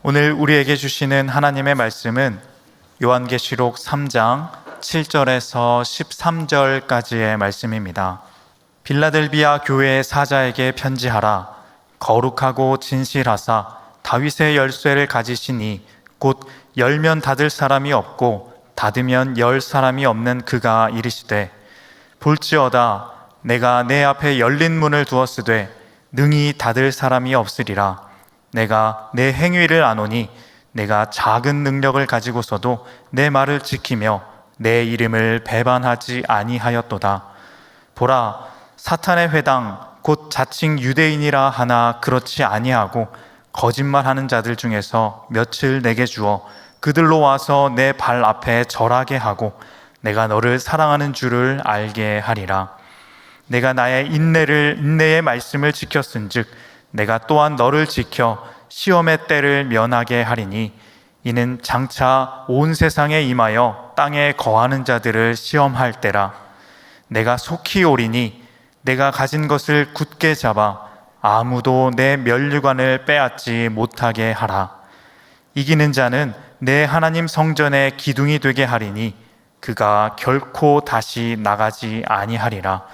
오늘 우리에게 주시는 하나님의 말씀은 요한계시록 3장 7절에서 13절까지의 말씀입니다. 빌라델비아 교회의 사자에게 편지하라. 거룩하고 진실하사 다윗의 열쇠를 가지시니 곧 열면 닫을 사람이 없고 닫으면 열 사람이 없는 그가 이르시되, 볼지어다 내가 내 앞에 열린 문을 두었으되 능히 닫을 사람이 없으리라. 내가 내 행위를 아노니 내가 작은 능력을 가지고서도 내 말을 지키며 내 이름을 배반하지 아니하였도다. 보라, 사탄의 회당 곧 자칭 유대인이라 하나 그렇지 아니하고 거짓말하는 자들 중에서 몇을 내게 주어 그들로 와서 내 발 앞에 절하게 하고 내가 너를 사랑하는 줄을 알게 하리라. 내가 나의 인내의 말씀을 지켰은즉 내가 또한 너를 지켜 시험의 때를 면하게 하리니, 이는 장차 온 세상에 임하여 땅에 거하는 자들을 시험할 때라. 내가 속히 오리니 내가 가진 것을 굳게 잡아 아무도 내 면류관을 빼앗지 못하게 하라. 이기는 자는 내 하나님 성전의 기둥이 되게 하리니 그가 결코 다시 나가지 아니하리라.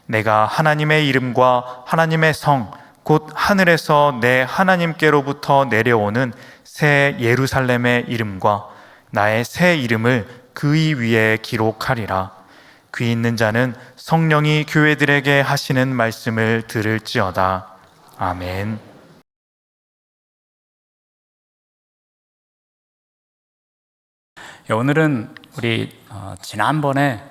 내가 하나님의 이름과 하나님의 성 곧 하늘에서 내 하나님께로부터 내려오는 새 예루살렘의 이름과 나의 새 이름을 그의 위에 기록하리라. 귀 있는 자는 성령이 교회들에게 하시는 말씀을 들을지어다. 아멘. 오늘은 우리 지난번에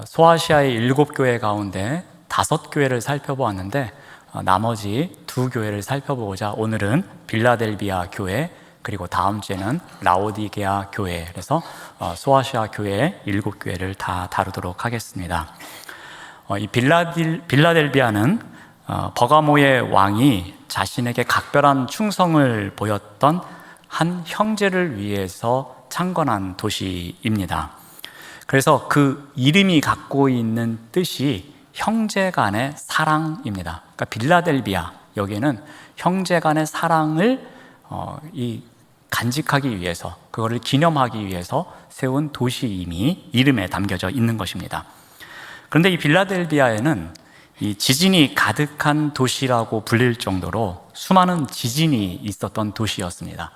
소아시아의 7교회 가운데 5교회를 살펴보았는데, 나머지 2교회를 살펴보고자 오늘은 빌라델비아 교회, 그리고 다음 주에는 라오디게아 교회, 그래서 소아시아 교회 7교회를 다 다루도록 하겠습니다. 이 빌라델비아는 버가모의 왕이 자신에게 각별한 충성을 보였던 한 형제를 위해서 창건한 도시입니다. 그래서 그 이름이 갖고 있는 뜻이 형제 간의 사랑입니다. 그러니까 빌라델비아, 여기에는 형제 간의 사랑을 간직하기 위해서, 그거를 기념하기 위해서 세운 도시임이 이름에 담겨져 있는 것입니다. 그런데 이 빌라델비아에는 이 지진이 가득한 도시라고 불릴 정도로 수많은 지진이 있었던 도시였습니다.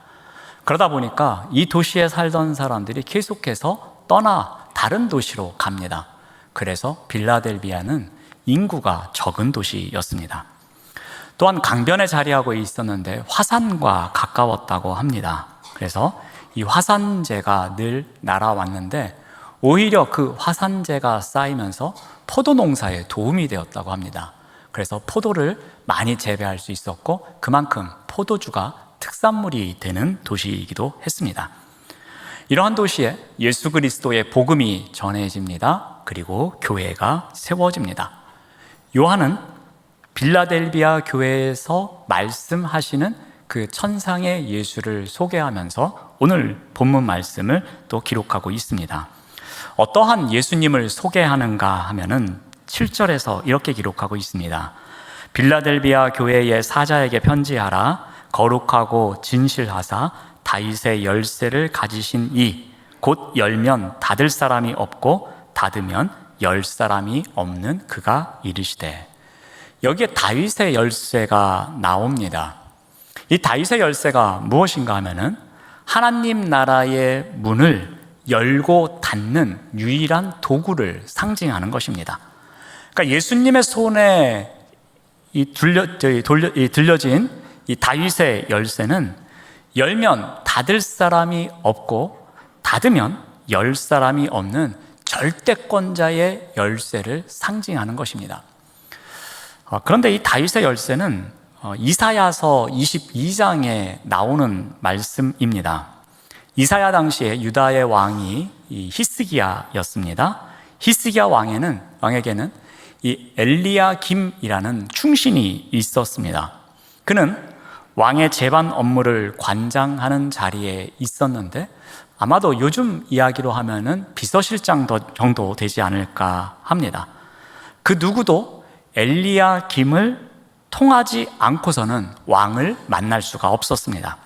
그러다 보니까 이 도시에 살던 사람들이 계속해서 떠나 다른 도시로 갑니다. 그래서 빌라델비아는 인구가 적은 도시였습니다. 또한 강변에 자리하고 있었는데 화산과 가까웠다고 합니다. 그래서 이 화산재가 늘 날아왔는데 오히려 그 화산재가 쌓이면서 포도 농사에 도움이 되었다고 합니다. 그래서 포도를 많이 재배할 수 있었고 그만큼 포도주가 특산물이 되는 도시이기도 했습니다. 이러한 도시에 예수 그리스도의 복음이 전해집니다. 그리고 교회가 세워집니다. 요한은 빌라델비아 교회에서 말씀하시는 그 천상의 예수를 소개하면서 오늘 본문 말씀을 또 기록하고 있습니다. 어떠한 예수님을 소개하는가 하면은 7절에서 이렇게 기록하고 있습니다. 빌라델비아 교회의 사자에게 편지하라. 거룩하고 진실하사 다윗의 열쇠를 가지신 이, 곧 열면 닫을 사람이 없고 닫으면 열 사람이 없는 그가 이르시되. 여기에 다윗의 열쇠가 나옵니다. 이 다윗의 열쇠가 무엇인가 하면은 하나님 나라의 문을 열고 닫는 유일한 도구를 상징하는 것입니다. 그러니까 예수님의 손에 들려진 이 다윗의 열쇠는 열면 닫을 사람이 없고 닫으면 열 사람이 없는 절대권자의 열쇠를 상징하는 것입니다. 그런데 이 다윗의 열쇠는 이사야서 22장에 나오는 말씀입니다. 이사야 당시에 유다의 왕이 히스기야였습니다. 히스기야 왕에게는 이 엘리야김이라는 충신이 있었습니다. 그는 왕의 제반 업무를 관장하는 자리에 있었는데 아마도 요즘 이야기로 하면은 비서실장 정도 되지 않을까 합니다. 그 누구도 엘리야김을 통하지 않고서는 왕을 만날 수가 없었습니다.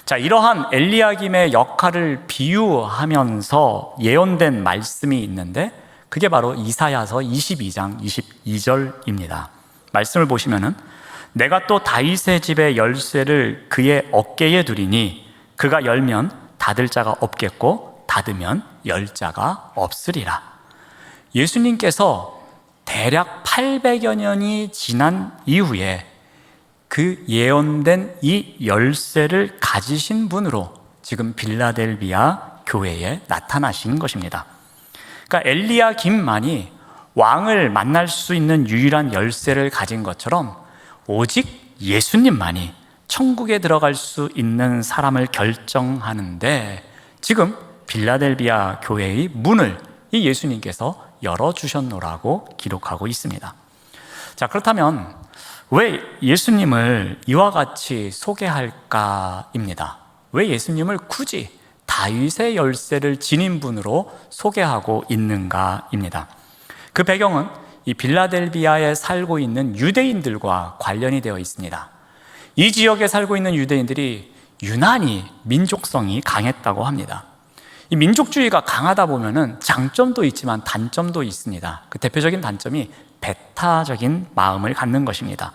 자, 이러한 엘리야김의 역할을 비유하면서 예언된 말씀이 있는데 그게 바로 이사야서 22장 22절입니다. 말씀을 보시면은 내가 또 다윗의 집의 열쇠를 그의 어깨에 두리니 그가 열면 닫을 자가 없겠고 닫으면 열 자가 없으리라. 예수님께서 대략 800여 년이 지난 이후에 그 예언된 이 열쇠를 가지신 분으로 지금 빌라델비아 교회에 나타나신 것입니다. 그러니까 엘리야김만이 왕을 만날 수 있는 유일한 열쇠를 가진 것처럼 오직 예수님만이 천국에 들어갈 수 있는 사람을 결정하는데 지금 빌라델비아 교회의 문을 이 예수님께서 열어주셨노라고 기록하고 있습니다. 자, 그렇다면 왜 예수님을 이와 같이 소개할까입니다. 왜 예수님을 굳이 다윗의 열쇠를 지닌 분으로 소개하고 있는가입니다. 그 배경은 이 빌라델비아에 살고 있는 유대인들과 관련이 되어 있습니다. 이 지역에 살고 있는 유대인들이 유난히 민족성이 강했다고 합니다. 이 민족주의가 강하다 보면은 장점도 있지만 단점도 있습니다. 그 대표적인 단점이 배타적인 마음을 갖는 것입니다.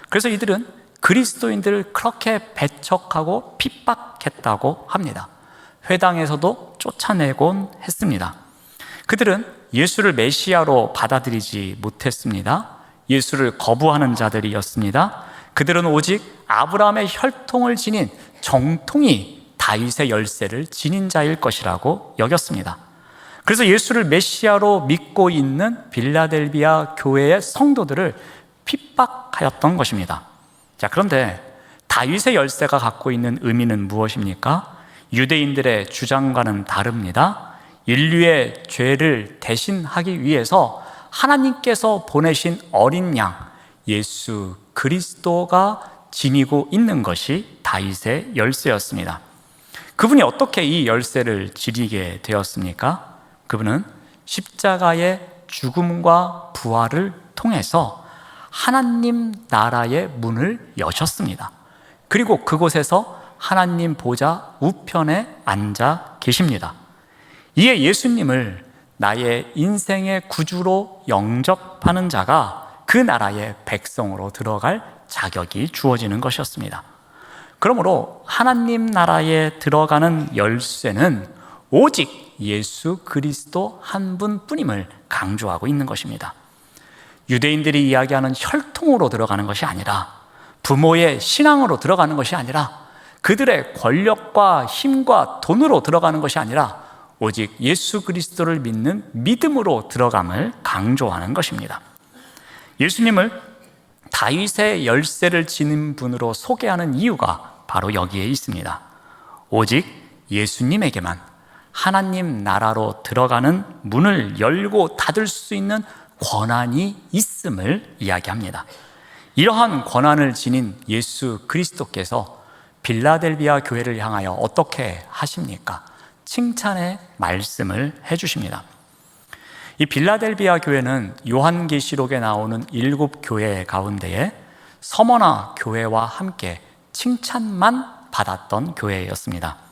그래서 이들은 그리스도인들을 그렇게 배척하고 핍박했다고 합니다. 회당에서도 쫓아내곤 했습니다. 그들은 예수를 메시아로 받아들이지 못했습니다. 예수를 거부하는 자들이었습니다. 그들은 오직 아브라함의 혈통을 지닌 정통이 다윗의 열쇠를 지닌 자일 것이라고 여겼습니다. 그래서 예수를 메시아로 믿고 있는 빌라델비아 교회의 성도들을 핍박하였던 것입니다. 자, 그런데 다윗의 열쇠가 갖고 있는 의미는 무엇입니까? 유대인들의 주장과는 다릅니다. 인류의 죄를 대신하기 위해서 하나님께서 보내신 어린 양 예수 그리스도가 지니고 있는 것이 다윗의 열쇠였습니다. 그분이 어떻게 이 열쇠를 지니게 되었습니까? 그분은 십자가의 죽음과 부활을 통해서 하나님 나라의 문을 여셨습니다. 그리고 그곳에서 하나님 보좌 우편에 앉아 계십니다. 이에 예수님을 나의 인생의 구주로 영접하는 자가 그 나라의 백성으로 들어갈 자격이 주어지는 것이었습니다. 그러므로 하나님 나라에 들어가는 열쇠는 오직 예수 그리스도 한 분뿐임을 강조하고 있는 것입니다. 유대인들이 이야기하는 혈통으로 들어가는 것이 아니라 부모의 신앙으로 들어가는 것이 아니라 그들의 권력과 힘과 돈으로 들어가는 것이 아니라 오직 예수 그리스도를 믿는 믿음으로 들어감을 강조하는 것입니다. 예수님을 다윗의 열쇠를 지닌 분으로 소개하는 이유가 바로 여기에 있습니다. 오직 예수님에게만 하나님 나라로 들어가는 문을 열고 닫을 수 있는 권한이 있음을 이야기합니다. 이러한 권한을 지닌 예수 그리스도께서 빌라델비아 교회를 향하여 어떻게 하십니까? 칭찬의 말씀을 해주십니다. 이 빌라델비아 교회는 요한계시록에 나오는 7 교회 가운데에 서머나 교회와 함께 칭찬만 받았던 교회였습니다.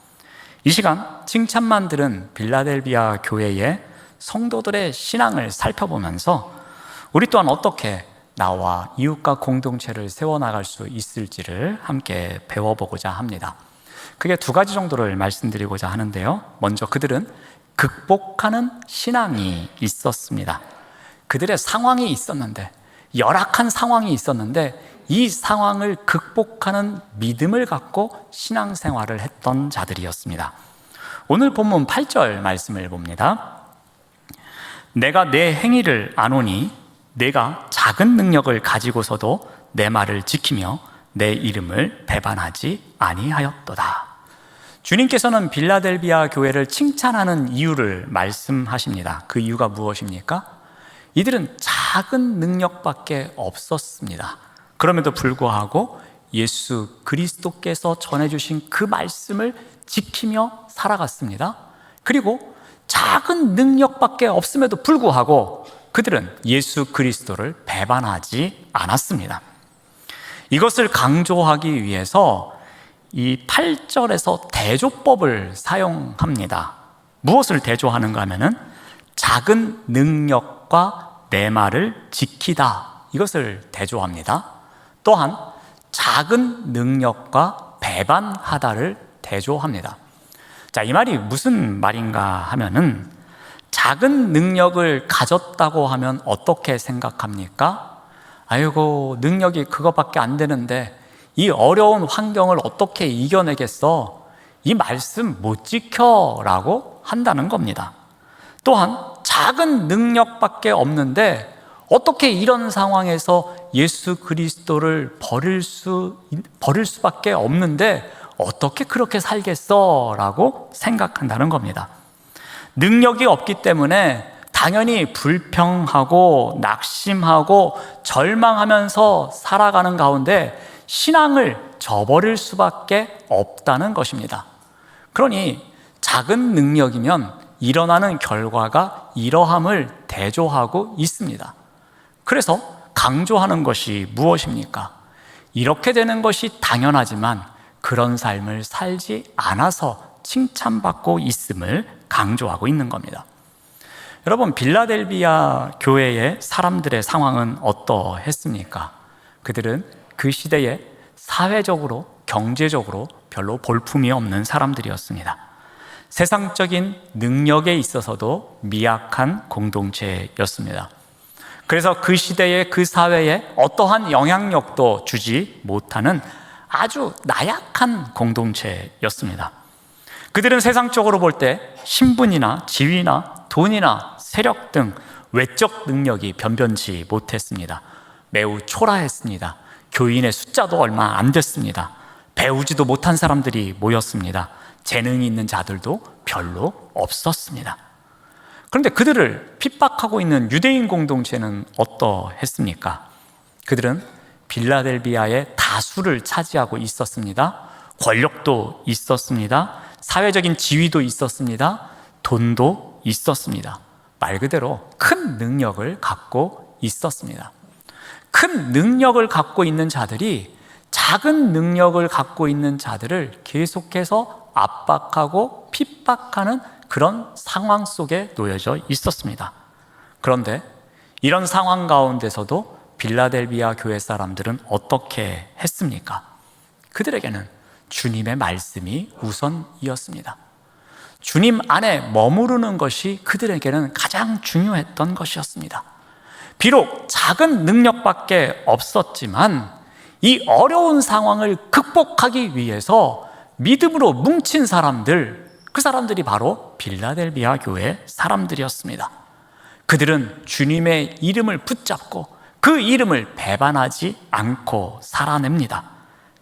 이 시간 칭찬만 들은 빌라델비아 교회의 성도들의 신앙을 살펴보면서 우리 또한 어떻게 나와 이웃과 공동체를 세워나갈 수 있을지를 함께 배워보고자 합니다. 크게 2가지 정도를 말씀드리고자 하는데요. 먼저 그들은 극복하는 신앙이 있었습니다. 그들의 상황이 있었는데, 열악한 상황이 있었는데 이 상황을 극복하는 믿음을 갖고 신앙생활을 했던 자들이었습니다. 오늘 본문 8절 말씀을 봅니다. 내가 내 행위를 아노니 내가 작은 능력을 가지고서도 내 말을 지키며 내 이름을 배반하지 아니하였도다. 주님께서는 빌라델비아 교회를 칭찬하는 이유를 말씀하십니다. 그 이유가 무엇입니까? 이들은 작은 능력밖에 없었습니다. 그럼에도 불구하고 예수 그리스도께서 전해주신 그 말씀을 지키며 살아갔습니다. 그리고 작은 능력밖에 없음에도 불구하고 그들은 예수 그리스도를 배반하지 않았습니다. 이것을 강조하기 위해서 이 8절에서 대조법을 사용합니다. 무엇을 대조하는가 하면은 작은 능력과 내 말을 지키다, 이것을 대조합니다. 또한 작은 능력과 배반하다를 대조합니다. 자, 이 말이 무슨 말인가 하면은 작은 능력을 가졌다고 하면 어떻게 생각합니까? 아이고, 능력이 그거밖에 안 되는데 이 어려운 환경을 어떻게 이겨내겠어? 이 말씀 못 지켜라고 한다는 겁니다. 또한 작은 능력밖에 없는데 어떻게 이런 상황에서 예수 그리스도를 버릴 수밖에 없는데 어떻게 그렇게 살겠어? 라고 생각한다는 겁니다. 능력이 없기 때문에 당연히 불평하고 낙심하고 절망하면서 살아가는 가운데 신앙을 저버릴 수밖에 없다는 것입니다. 그러니 작은 능력이면 일어나는 결과가 이러함을 대조하고 있습니다. 그래서 강조하는 것이 무엇입니까? 이렇게 되는 것이 당연하지만 그런 삶을 살지 않아서 칭찬받고 있음을 강조하고 있는 겁니다. 여러분, 빌라델비아 교회의 사람들의 상황은 어떠했습니까? 그들은 그 시대에 사회적으로, 경제적으로 별로 볼품이 없는 사람들이었습니다. 세상적인 능력에 있어서도 미약한 공동체였습니다. 그래서 그 시대의 그 사회에 어떠한 영향력도 주지 못하는 아주 나약한 공동체였습니다. 그들은 세상적으로 볼 때 신분이나 지위나 돈이나 세력 등 외적 능력이 변변치 못했습니다. 매우 초라했습니다. 교인의 숫자도 얼마 안 됐습니다. 배우지도 못한 사람들이 모였습니다. 재능이 있는 자들도 별로 없었습니다. 그런데 그들을 핍박하고 있는 유대인 공동체는 어떠했습니까? 그들은 빌라델비아의 다수를 차지하고 있었습니다. 권력도 있었습니다. 사회적인 지위도 있었습니다. 돈도 있었습니다. 말 그대로 큰 능력을 갖고 있었습니다. 큰 능력을 갖고 있는 자들이 작은 능력을 갖고 있는 자들을 계속해서 압박하고 핍박하는 그런 상황 속에 놓여져 있었습니다. 그런데 이런 상황 가운데서도 빌라델비아 교회 사람들은 어떻게 했습니까? 그들에게는 주님의 말씀이 우선이었습니다. 주님 안에 머무르는 것이 그들에게는 가장 중요했던 것이었습니다. 비록 작은 능력밖에 없었지만 이 어려운 상황을 극복하기 위해서 믿음으로 뭉친 사람들, 그 사람들이 바로 빌라델비아 교회 사람들이었습니다. 그들은 주님의 이름을 붙잡고 그 이름을 배반하지 않고 살아냅니다.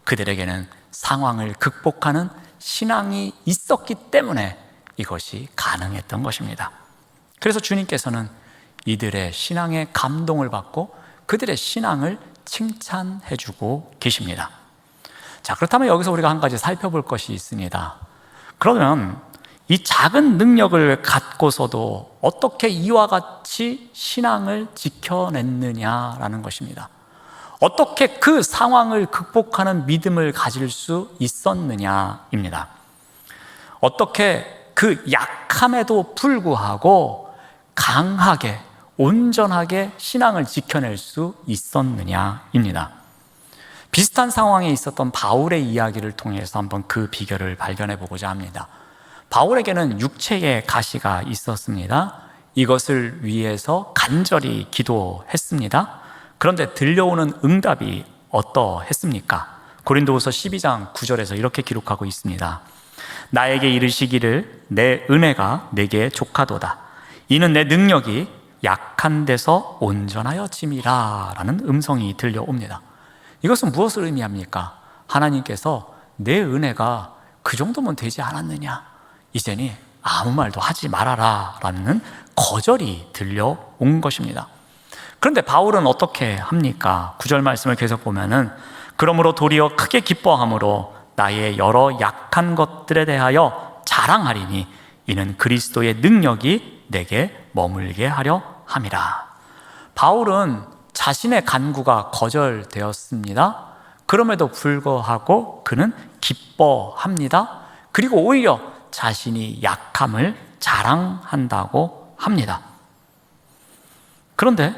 그들에게는 상황을 극복하는 신앙이 있었기 때문에 이것이 가능했던 것입니다. 그래서 주님께서는 이들의 신앙에 감동을 받고 그들의 신앙을 칭찬해주고 계십니다. 자, 그렇다면 여기서 우리가 한 가지 살펴볼 것이 있습니다. 그러면 이 작은 능력을 갖고서도 어떻게 이와 같이 신앙을 지켜냈느냐라는 것입니다. 어떻게 그 상황을 극복하는 믿음을 가질 수 있었느냐입니다. 어떻게 그 약함에도 불구하고 강하게, 온전하게 신앙을 지켜낼 수 있었느냐입니다. 비슷한 상황에 있었던 바울의 이야기를 통해서 한번 그 비결을 발견해 보고자 합니다. 바울에게는 육체의 가시가 있었습니다. 이것을 위해서 간절히 기도했습니다. 그런데 들려오는 응답이 어떠했습니까? 고린도후서 12장 9절에서 이렇게 기록하고 있습니다. 나에게 이르시기를 내 은혜가 내게 족하도다. 이는 내 능력이 약한 데서 온전하여 짐이라 라는 음성이 들려옵니다. 이것은 무엇을 의미합니까? 하나님께서 내 은혜가 그 정도면 되지 않았느냐? 이제니 아무 말도 하지 말아라 라는 거절이 들려온 것입니다. 그런데 바울은 어떻게 합니까? 9절 말씀을 계속 보면은 그러므로 도리어 크게 기뻐함으로 나의 여러 약한 것들에 대하여 자랑하리니 이는 그리스도의 능력이 내게 머물게 하려 함이라. 바울은 자신의 간구가 거절되었습니다. 그럼에도 불구하고 그는 기뻐합니다. 그리고 오히려 자신이 약함을 자랑한다고 합니다. 그런데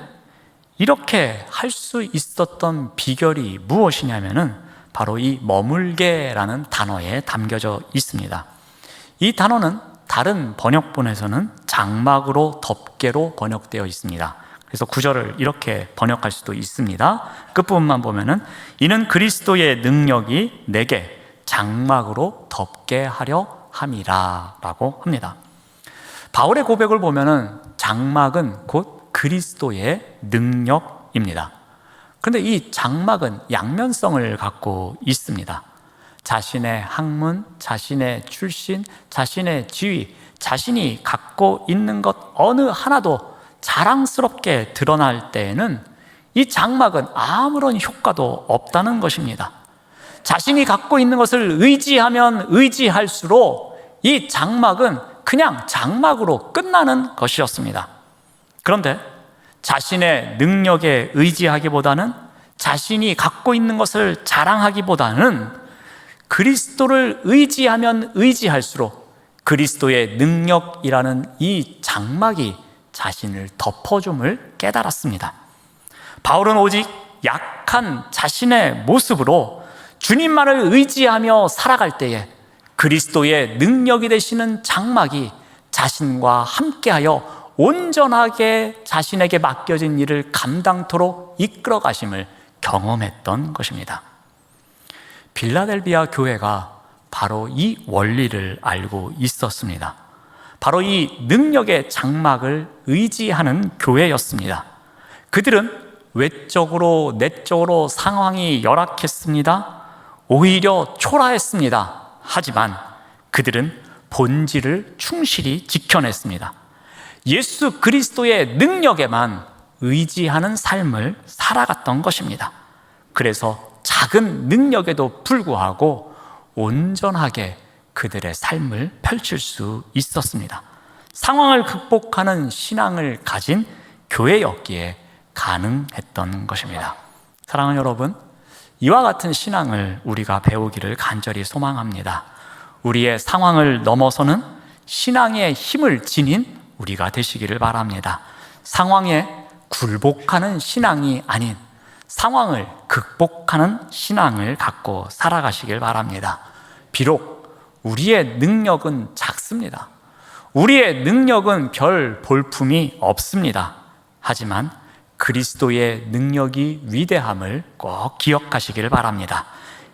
이렇게 할 수 있었던 비결이 무엇이냐면은 바로 이 머물게라는 단어에 담겨져 있습니다. 이 단어는 다른 번역본에서는 장막으로 덮개로 번역되어 있습니다. 그래서 구절을 이렇게 번역할 수도 있습니다. 끝부분만 보면은 이는 그리스도의 능력이 내게 장막으로 덮게 하려 함이라 라고 합니다. 바울의 고백을 보면은 장막은 곧 그리스도의 능력입니다. 그런데 이 장막은 양면성을 갖고 있습니다. 자신의 학문, 자신의 출신, 자신의 지위, 자신이 갖고 있는 것 어느 하나도 자랑스럽게 드러날 때에는 이 장막은 아무런 효과도 없다는 것입니다. 자신이 갖고 있는 것을 의지하면 의지할수록 이 장막은 그냥 장막으로 끝나는 것이었습니다. 그런데 자신의 능력에 의지하기보다는 자신이 갖고 있는 것을 자랑하기보다는 그리스도를 의지하면 의지할수록 그리스도의 능력이라는 이 장막이 자신을 덮어줌을 깨달았습니다. 바울은 오직 약한 자신의 모습으로 주님만을 의지하며 살아갈 때에 그리스도의 능력이 되시는 장막이 자신과 함께하여 온전하게 자신에게 맡겨진 일을 감당토록 이끌어 가심을 경험했던 것입니다. 빌라델비아 교회가 바로 이 원리를 알고 있었습니다. 바로 이 능력의 장막을 의지하는 교회였습니다. 그들은 외적으로 내적으로 상황이 열악했습니다. 오히려 초라했습니다. 하지만 그들은 본질을 충실히 지켜냈습니다. 예수 그리스도의 능력에만 의지하는 삶을 살아갔던 것입니다. 그래서 작은 능력에도 불구하고 온전하게 그들의 삶을 펼칠 수 있었습니다. 상황을 극복하는 신앙을 가진 교회였기에 가능했던 것입니다. 사랑하는 여러분, 이와 같은 신앙을 우리가 배우기를 간절히 소망합니다. 우리의 상황을 넘어서는 신앙의 힘을 지닌 우리가 되시기를 바랍니다. 상황에 굴복하는 신앙이 아닌 상황을 극복하는 신앙을 갖고 살아가시길 바랍니다. 비록 우리의 능력은 작습니다. 우리의 능력은 별 볼품이 없습니다. 하지만 그리스도의 능력이 위대함을 꼭 기억하시길 바랍니다.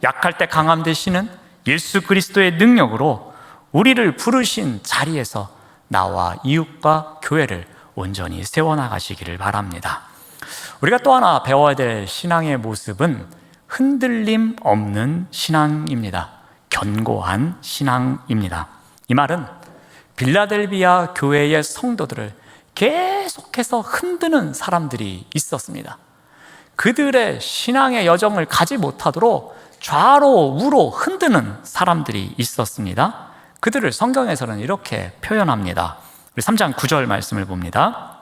약할 때 강함 되시는 예수 그리스도의 능력으로 우리를 부르신 자리에서 나와 이웃과 교회를 온전히 세워나가시기를 바랍니다. 우리가 또 하나 배워야 될 신앙의 모습은 흔들림 없는 신앙입니다. 견고한 신앙입니다. 이 말은 빌라델비아 교회의 성도들을 계속해서 흔드는 사람들이 있었습니다. 그들의 신앙의 여정을 가지 못하도록 좌로 우로 흔드는 사람들이 있었습니다. 그들을 성경에서는 이렇게 표현합니다. 우리 3장 9절 말씀을 봅니다.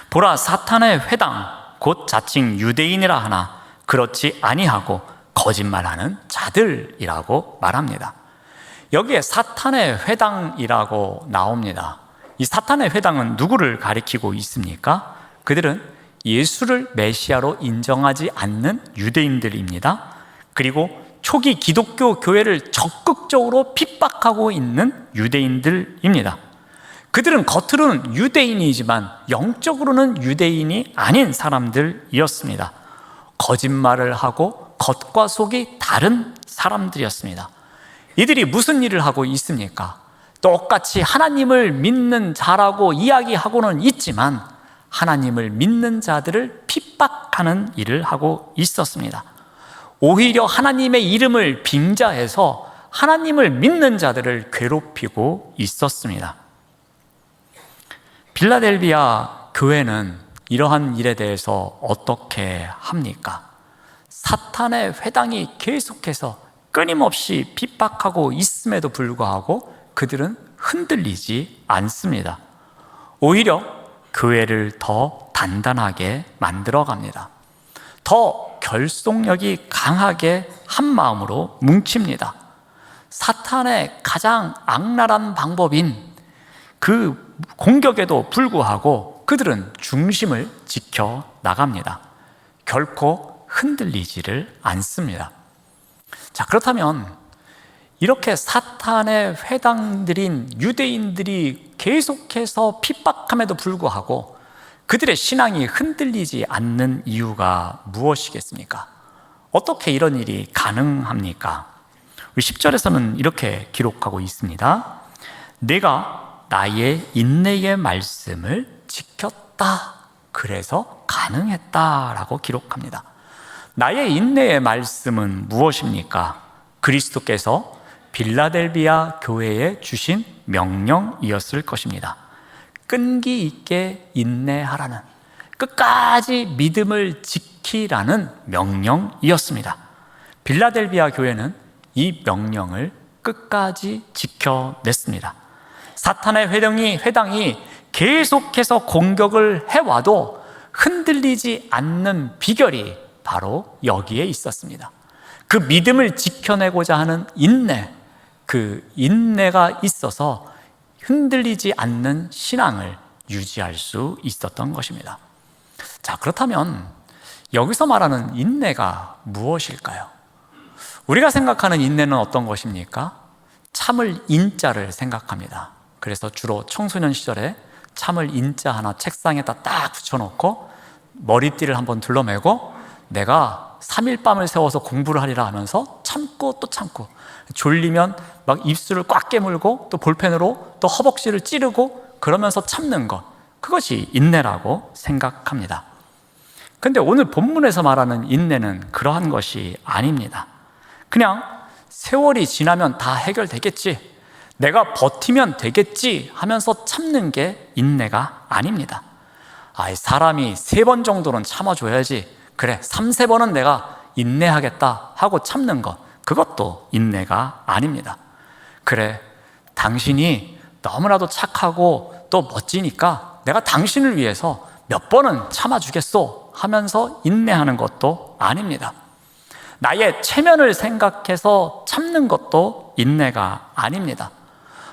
보라, 사탄의 회당 곧 자칭 유대인이라 하나 그렇지 아니하고 거짓말하는 자들이라고 말합니다. 여기에 사탄의 회당이라고 나옵니다. 이 사탄의 회당은 누구를 가리키고 있습니까? 그들은 예수를 메시아로 인정하지 않는 유대인들입니다. 그리고 초기 기독교 교회를 적극적으로 핍박하고 있는 유대인들입니다. 그들은 겉으로는 유대인이지만 영적으로는 유대인이 아닌 사람들이었습니다. 거짓말을 하고 겉과 속이 다른 사람들이었습니다. 이들이 무슨 일을 하고 있습니까? 똑같이 하나님을 믿는 자라고 이야기하고는 있지만 하나님을 믿는 자들을 핍박하는 일을 하고 있었습니다. 오히려 하나님의 이름을 빙자해서 하나님을 믿는 자들을 괴롭히고 있었습니다. 빌라델비아 교회는 이러한 일에 대해서 어떻게 합니까? 사탄의 회당이 계속해서 끊임없이 핍박하고 있음에도 불구하고 그들은 흔들리지 않습니다. 오히려 교회를 더 단단하게 만들어 갑니다. 더 결속력이 강하게 한 마음으로 뭉칩니다. 사탄의 가장 악랄한 방법인 그 공격에도 불구하고 그들은 중심을 지켜 나갑니다. 결코 흔들리지를 않습니다. 자, 그렇다면 이렇게 사탄의 회당들인 유대인들이 계속해서 핍박함에도 불구하고 그들의 신앙이 흔들리지 않는 이유가 무엇이겠습니까? 어떻게 이런 일이 가능합니까? 우리 10절에서는 이렇게 기록하고 있습니다. 내가 나의 인내의 말씀을 지켰다. 그래서 가능했다라고 기록합니다. 나의 인내의 말씀은 무엇입니까? 그리스도께서 빌라델비아 교회에 주신 명령이었을 것입니다. 끈기 있게 인내하라는, 끝까지 믿음을 지키라는 명령이었습니다. 빌라델비아 교회는 이 명령을 끝까지 지켜냈습니다. 사탄의 회당이 계속해서 공격을 해와도 흔들리지 않는 비결이 바로 여기에 있었습니다. 그 믿음을 지켜내고자 하는 인내, 그 인내가 있어서 흔들리지 않는 신앙을 유지할 수 있었던 것입니다. 자, 그렇다면 여기서 말하는 인내가 무엇일까요? 우리가 생각하는 인내는 어떤 것입니까? 참을 인자를 생각합니다. 그래서 주로 청소년 시절에 참을 인자 하나 책상에다 딱 붙여놓고 머리띠를 한번 둘러매고 내가 3일 밤을 세워서 공부를 하리라 하면서 참고 또 참고, 졸리면 막 입술을 꽉 깨물고 또 볼펜으로 또 허벅지를 찌르고 그러면서 참는 것, 그것이 인내라고 생각합니다. 근데 오늘 본문에서 말하는 인내는 그러한 것이 아닙니다. 그냥 세월이 지나면 다 해결되겠지, 내가 버티면 되겠지 하면서 참는 게 인내가 아닙니다. 사람이 3번 정도는 참아줘야지, 그래 3-4번은 내가 인내하겠다 하고 참는 것, 그것도 인내가 아닙니다. 그래, 당신이 너무나도 착하고 또 멋지니까 내가 당신을 위해서 몇 번은 참아주겠소 하면서 인내하는 것도 아닙니다. 나의 체면을 생각해서 참는 것도 인내가 아닙니다.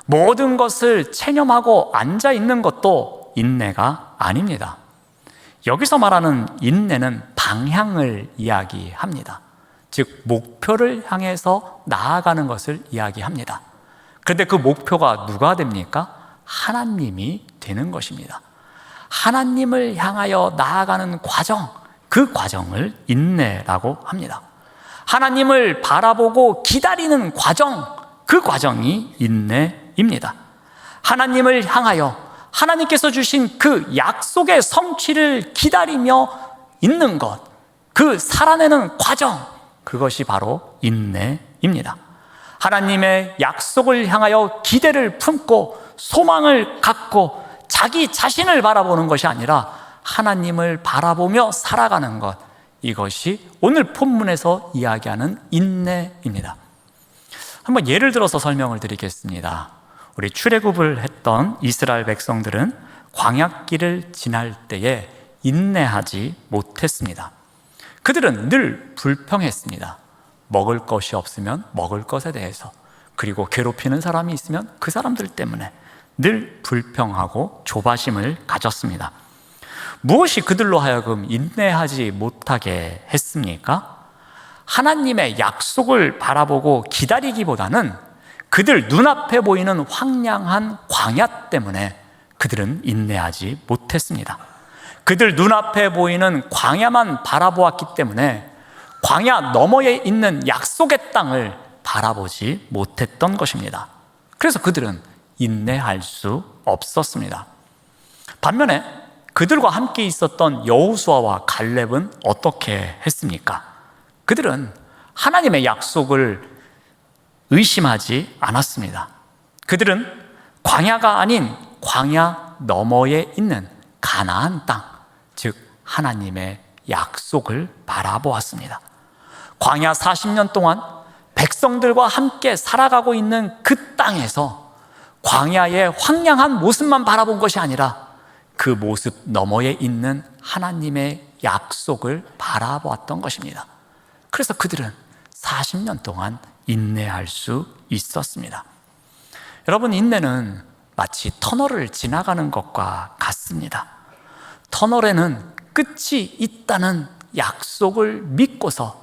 모든 것을 체념하고 앉아있는 것도 인내가 아닙니다. 여기서 말하는 인내는 방향을 이야기합니다. 즉 목표를 향해서 나아가는 것을 이야기합니다. 그런데 그 목표가 누가 됩니까? 하나님이 되는 것입니다. 하나님을 향하여 나아가는 과정, 그 과정을 인내라고 합니다. 하나님을 바라보고 기다리는 과정, 그 과정이 인내입니다. 하나님을 향하여 하나님께서 주신 그 약속의 성취를 기다리며 있는 것, 그 살아내는 과정, 그것이 바로 인내입니다. 하나님의 약속을 향하여 기대를 품고 소망을 갖고 자기 자신을 바라보는 것이 아니라 하나님을 바라보며 살아가는 것, 이것이 오늘 본문에서 이야기하는 인내입니다. 한번 예를 들어서 설명을 드리겠습니다. 우리 출애굽을 했던 이스라엘 백성들은 광야길을 지날 때에 인내하지 못했습니다. 그들은 늘 불평했습니다. 먹을 것이 없으면 먹을 것에 대해서, 그리고 괴롭히는 사람이 있으면 그 사람들 때문에 늘 불평하고 조바심을 가졌습니다. 무엇이 그들로 하여금 인내하지 못하게 했습니까? 하나님의 약속을 바라보고 기다리기보다는 그들 눈앞에 보이는 황량한 광야 때문에 그들은 인내하지 못했습니다. 그들 눈앞에 보이는 광야만 바라보았기 때문에 광야 너머에 있는 약속의 땅을 바라보지 못했던 것입니다. 그래서 그들은 인내할 수 없었습니다. 반면에 그들과 함께 있었던 여호수아와 갈렙은 어떻게 했습니까? 그들은 하나님의 약속을 의심하지 않았습니다. 그들은 광야가 아닌 광야 너머에 있는 가나안 땅, 즉 하나님의 약속을 바라보았습니다. 광야 40년 동안 백성들과 함께 살아가고 있는 그 땅에서 광야의 황량한 모습만 바라본 것이 아니라 그 모습 너머에 있는 하나님의 약속을 바라보았던 것입니다. 그래서 그들은 40년 동안 인내할 수 있었습니다. 여러분, 인내는 마치 터널을 지나가는 것과 같습니다. 터널에는 끝이 있다는 약속을 믿고서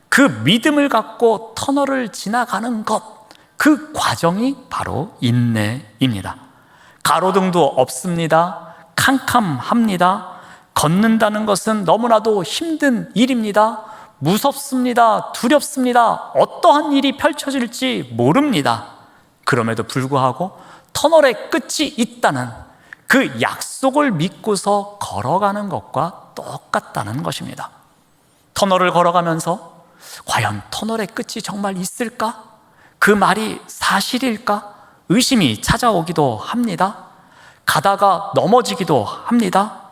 그 믿음을 갖고 터널을 지나가는 것, 그 과정이 바로 인내입니다. 가로등도 없습니다. 캄캄합니다. 걷는다는 것은 너무나도 힘든 일입니다. 무섭습니다. 두렵습니다. 어떠한 일이 펼쳐질지 모릅니다. 그럼에도 불구하고 터널의 끝이 있다는 그 약속을 믿고서 걸어가는 것과 똑같다는 것입니다. 터널을 걸어가면서 과연 터널의 끝이 정말 있을까? 그 말이 사실일까? 의심이 찾아오기도 합니다. 가다가 넘어지기도 합니다.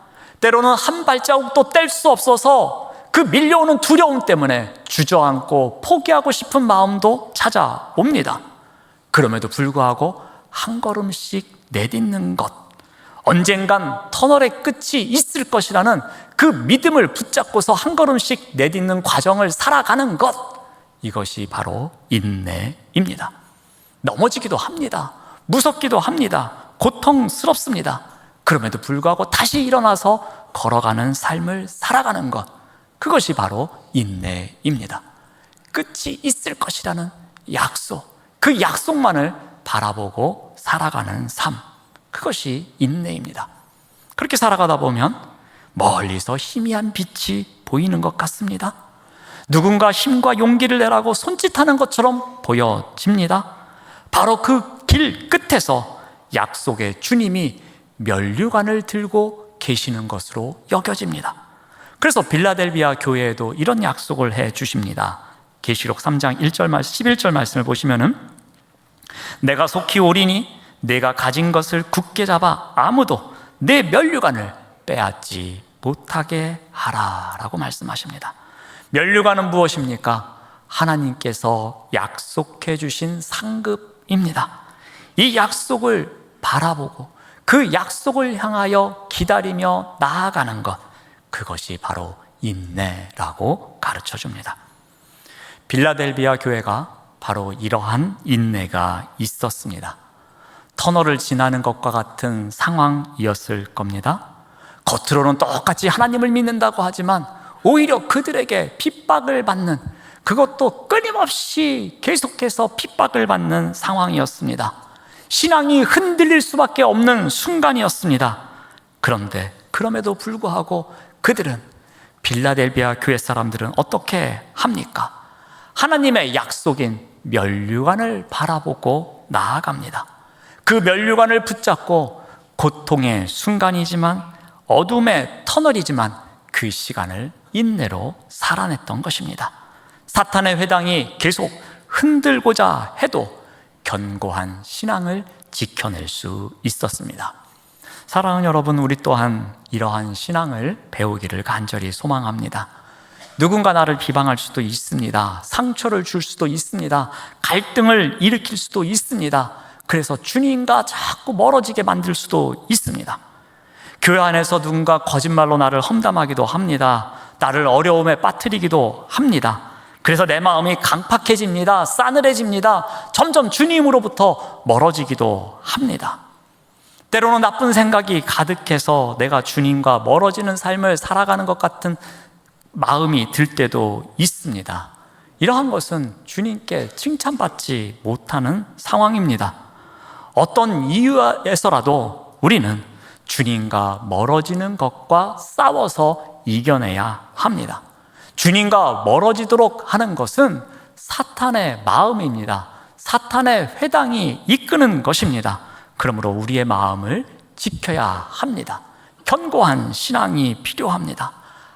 때로는 한 발자국도 뗄 수 없어서 그 밀려오는 두려움 때문에 주저앉고 포기하고 싶은 마음도 찾아옵니다. 그럼에도 불구하고 한 걸음씩 내딛는 것, 언젠간 터널의 끝이 있을 것이라는 그 믿음을 붙잡고서 한 걸음씩 내딛는 과정을 살아가는 것, 이것이 바로 인내입니다. 넘어지기도 합니다. 무섭기도 합니다. 고통스럽습니다. 그럼에도 불구하고 다시 일어나서 걸어가는 삶을 살아가는 것, 그것이 바로 인내입니다. 끝이 있을 것이라는 약속, 그 약속만을 바라보고 살아가는 삶, 그것이 인내입니다. 그렇게 살아가다 보면 멀리서 희미한 빛이 보이는 것 같습니다. 누군가 힘과 용기를 내라고 손짓하는 것처럼 보여집니다. 바로 그 길 끝에서 약속의 주님이 면류관을 들고 계시는 것으로 여겨집니다. 그래서 빌라델비아 교회에도 이런 약속을 해 주십니다. 계시록 3장 1절 말씀, 11절 말씀을 보시면은 내가 속히 오리니 내가 가진 것을 굳게 잡아 아무도 내 면류관을 빼앗지 못하게 하라라고 말씀하십니다. 면류관은 무엇입니까? 하나님께서 약속해 주신 상급입니다. 이 약속을 바라보고 그 약속을 향하여 기다리며 나아가는 것, 그것이 바로 인내라고 가르쳐 줍니다. 빌라델비아 교회가 바로 이러한 인내가 있었습니다. 터널을 지나는 것과 같은 상황이었을 겁니다. 겉으로는 똑같이 하나님을 믿는다고 하지만 오히려 그들에게 핍박을 받는, 그것도 끊임없이 계속해서 핍박을 받는 상황이었습니다. 신앙이 흔들릴 수밖에 없는 순간이었습니다. 그런데 그럼에도 불구하고 그들은, 빌라델비아 교회 사람들은 어떻게 합니까? 하나님의 약속인 면류관을 바라보고 나아갑니다. 그 면류관을 붙잡고 고통의 순간이지만, 어둠의 터널이지만 그 시간을 인내로 살아냈던 것입니다. 사탄의 회당이 계속 흔들고자 해도 견고한 신앙을 지켜낼 수 있었습니다. 사랑하는 여러분, 우리 또한 이러한 신앙을 배우기를 간절히 소망합니다. 누군가 나를 비방할 수도 있습니다. 상처를 줄 수도 있습니다. 갈등을 일으킬 수도 있습니다. 그래서 주님과 자꾸 멀어지게 만들 수도 있습니다. 교회 안에서 누군가 거짓말로 나를 험담하기도 합니다. 나를 어려움에 빠뜨리기도 합니다. 그래서 내 마음이 강팍해집니다. 싸늘해집니다. 점점 주님으로부터 멀어지기도 합니다. 때로는 나쁜 생각이 가득해서 내가 주님과 멀어지는 삶을 살아가는 것 같은 마음이 들 때도 있습니다. 이러한 것은 주님께 칭찬받지 못하는 상황입니다. 어떤 이유에서라도 우리는 주님과 멀어지는 것과 싸워서 이겨내야 합니다. 주님과 멀어지도록 하는 것은 사탄의 마음입니다. 사탄의 회당이 이끄는 것입니다. 그러므로 우리의 마음을 지켜야 합니다. 견고한 신앙이 필요합니다.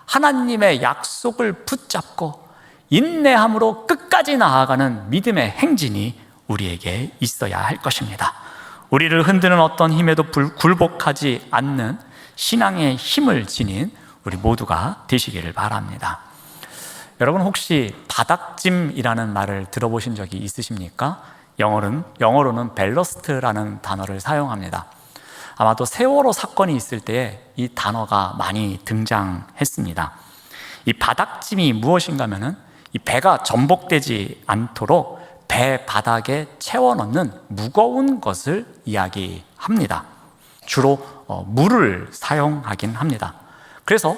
하나님의 약속을 붙잡고 인내함으로 끝까지 나아가는 믿음의 행진이 우리에게 있어야 할 것입니다. 우리를 흔드는 어떤 힘에도 굴복하지 않는 신앙의 힘을 지닌 우리 모두가 되시기를 바랍니다. 여러분, 혹시 바닥짐이라는 말을 들어보신 적이 있으십니까? 영어로는 벨러스트라는 단어를 사용합니다. 아마도 세월호 사건이 있을 때에 이 단어가 많이 등장했습니다. 이 바닥짐이 무엇인가 하면은 이 배가 전복되지 않도록 배 바닥에 채워넣는 무거운 것을 이야기합니다. 주로 물을 사용하긴 합니다. 그래서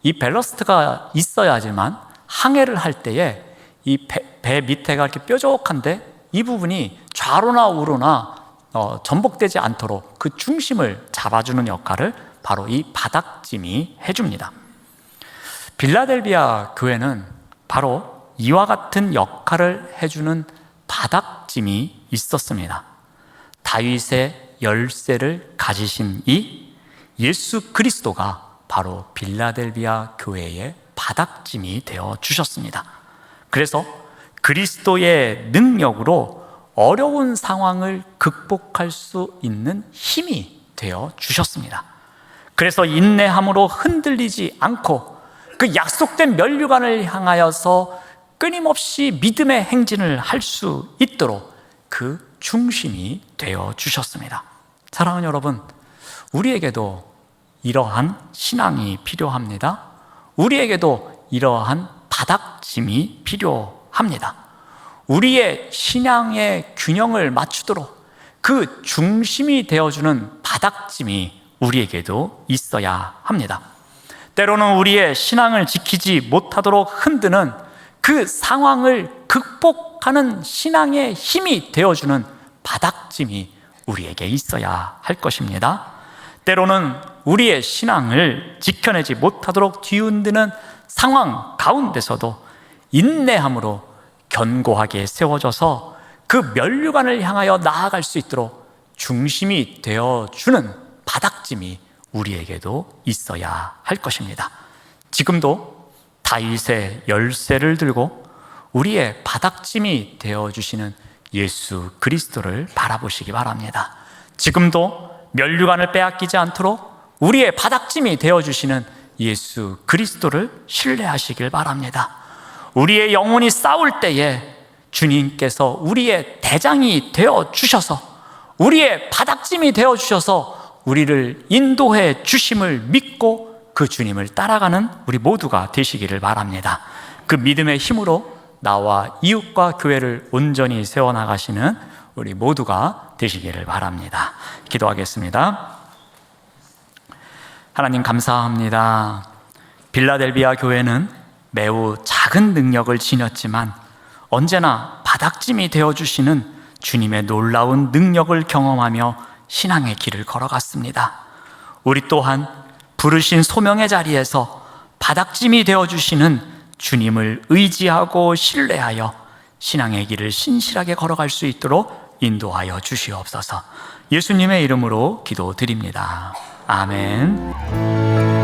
이 밸러스트가 있어야지만 항해를 할 때에 이 배 밑에가 이렇게 뾰족한데 이 부분이 좌로나 우로나 전복되지 않도록 그 중심을 잡아주는 역할을 바로 이 바닥짐이 해줍니다. 빌라델비아 교회는 바로 이와 같은 역할을 해주는 바닥짐이 있었습니다. 다윗의 열쇠를 가지신 이 예수 그리스도가 바로 빌라델비아 교회의 바닥짐이 되어 주셨습니다. 그래서 그리스도의 능력으로 어려운 상황을 극복할 수 있는 힘이 되어 주셨습니다. 그래서 인내함으로 흔들리지 않고 그 약속된 면류관을 향하여서 끊임없이 믿음의 행진을 할 수 있도록 그 중심이 되어 주셨습니다. 사랑하는 여러분, 우리에게도 이러한 신앙이 필요합니다. 우리에게도 이러한 바닥짐이 필요합니다. 우리의 신앙의 균형을 맞추도록 그 중심이 되어주는 바닥짐이 우리에게도 있어야 합니다. 때로는 우리의 신앙을 지키지 못하도록 흔드는 그 상황을 극복하는 신앙의 힘이 되어주는 바닥짐이 우리에게 있어야 할 것입니다. 때로는 우리의 신앙을 지켜내지 못하도록 뒤흔드는 상황 가운데서도 인내함으로 견고하게 세워져서 그 면류관을 향하여 나아갈 수 있도록 중심이 되어주는 바닥짐이 우리에게도 있어야 할 것입니다. 지금도 다윗의 열쇠를 들고 우리의 바닥짐이 되어주시는 예수 그리스도를 바라보시기 바랍니다. 지금도 면류관을 빼앗기지 않도록 우리의 바닥짐이 되어주시는 예수 그리스도를 신뢰하시길 바랍니다. 우리의 영혼이 싸울 때에 주님께서 우리의 대장이 되어주셔서 우리의 바닥짐이 되어주셔서 우리를 인도해 주심을 믿고 그 주님을 따라가는 우리 모두가 되시기를 바랍니다. 그 믿음의 힘으로 나와 이웃과 교회를 온전히 세워나가시는 우리 모두가 되시기를 바랍니다. 기도하겠습니다. 하나님 감사합니다. 빌라델비아 교회는 매우 작은 능력을 지녔지만 언제나 바닥짐이 되어주시는 주님의 놀라운 능력을 경험하며 신앙의 길을 걸어갔습니다. 우리 또한 부르신 소명의 자리에서 바닥짐이 되어주시는 주님을 의지하고 신뢰하여 신앙의 길을 신실하게 걸어갈 수 있도록 인도하여 주시옵소서. 예수님의 이름으로 기도드립니다. 아멘.